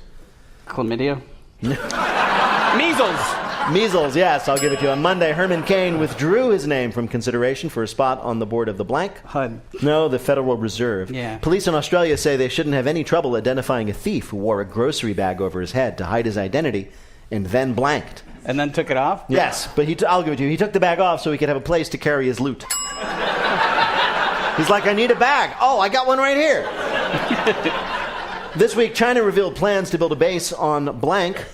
Speaker 7: Chlamydia. Measles.
Speaker 3: Measles, yes, I'll give it to you. On Monday, Herman Cain withdrew his name from consideration for a spot on the board of the blank.
Speaker 7: HUD.
Speaker 3: No, the Federal Reserve.
Speaker 7: Yeah.
Speaker 3: Police in Australia say they shouldn't have any trouble identifying a thief who wore a grocery bag over his head to hide his identity and then blanked.
Speaker 7: And then took it off?
Speaker 3: Yes, but I'll give it to you. He took the bag off so he could have a place to carry his loot. He's like, I need a bag. Oh, I got one right here. This week, China revealed plans to build a base on blank.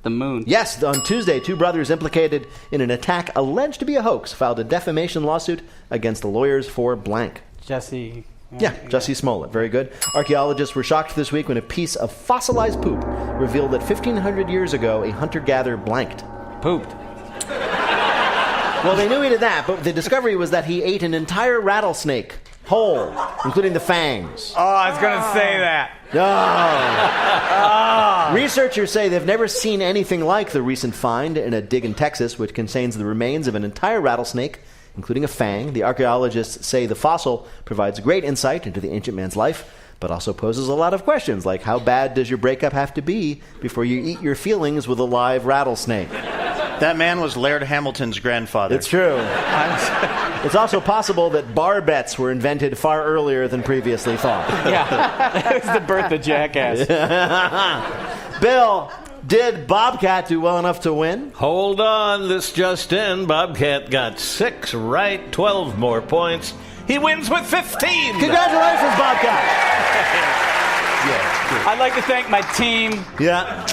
Speaker 7: The moon.
Speaker 3: Yes, on Tuesday, 2 brothers implicated in an attack alleged to be a hoax filed a defamation lawsuit against the lawyers for blank.
Speaker 7: Jesse.
Speaker 3: Jussie Smollett. Very good. Archaeologists were shocked this week when a piece of fossilized poop revealed that 1,500 years ago, a hunter-gatherer blanked.
Speaker 7: Pooped.
Speaker 3: Well, they knew he did that, but the discovery was that he ate an entire rattlesnake, whole, including the fangs.
Speaker 7: Oh, I was going to say that.
Speaker 3: Oh. Researchers say they've never seen anything like the recent find in a dig in Texas, which contains the remains of an entire rattlesnake, including a fang. The archaeologists say the fossil provides great insight into the ancient man's life, but also poses a lot of questions, like how bad does your breakup have to be before you eat your feelings with a live rattlesnake?
Speaker 6: That man was Laird Hamilton's grandfather.
Speaker 3: It's true. It's also possible that bar bets were invented far earlier than previously thought.
Speaker 7: Yeah, it was the birth of Jackass.
Speaker 3: Bill, did Bobcat do well enough to win?
Speaker 2: Hold on, this just in. Bobcat got 6 right, 12 more points. He wins with 15.
Speaker 3: Congratulations, Bobcat.
Speaker 7: I'd like to thank my team.
Speaker 3: Yeah.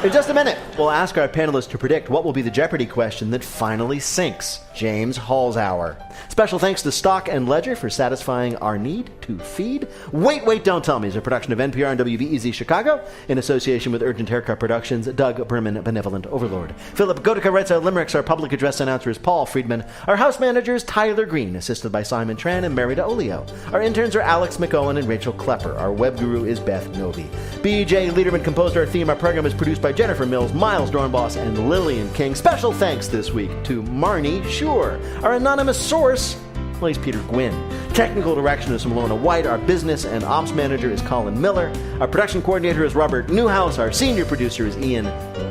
Speaker 3: In just a minute, we'll ask our panelists to predict what will be the Jeopardy question that finally sinks James Halshour. Special thanks to Stock and Ledger for satisfying our need to feed. Wait, Wait, Don't Tell Me is a production of NPR and WBEZ Chicago in association with Urgent Haircut Productions, Doug Berman, Benevolent Overlord. Philip Gotica writes our limericks. Our public address announcer is Paul Friedman. Our house manager is Tyler Green, assisted by Simon Tran and Mary DeOlio. Our interns are Alex McOwen and Rachel Klepper. Our web guru is Beth Novi. B.J. Liederman composed our theme. Our program is produced by Jennifer Mills, Miles Dornboss, and Lillian King. Special thanks this week to Marnie Shure. Our anonymous source, well, he's Peter Gwynn. Technical direction is from Lorna White. Our business and ops manager is Colin Miller. Our production coordinator is Robert Newhouse. Our senior producer is Ian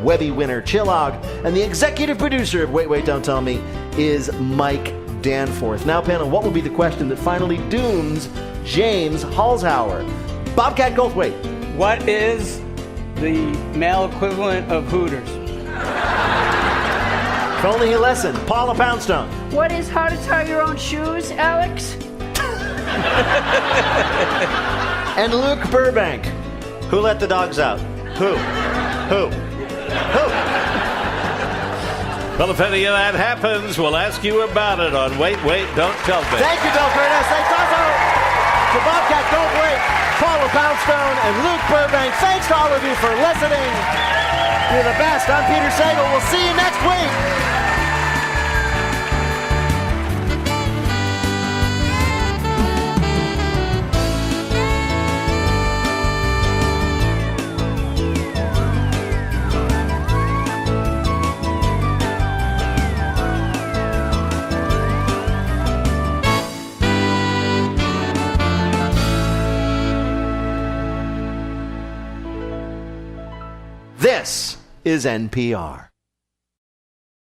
Speaker 3: Webby Winner Chillog. And the executive producer of Wait, Wait, Don't Tell Me is Mike Danforth. Now, panel, what will be the question that finally dooms James Halshour? Bobcat Goldthwait.
Speaker 7: What is the male equivalent of Hooters?
Speaker 3: If only he listened. Paula Poundstone.
Speaker 8: What is how to tie your own shoes, Alex?
Speaker 3: And Luke Burbank.
Speaker 6: Who let the dogs out? Who?
Speaker 2: Well, if any of that happens, we'll ask you about it on Wait, Wait, Don't Tell Me.
Speaker 3: Thank you, Bill Curtis. Thanks also to Bobcat Goldthwait, Paula Poundstone, and Luke Burbank. Thanks to all of you for listening. You're the best. I'm Peter Sagal. We'll see you next week. is NPR.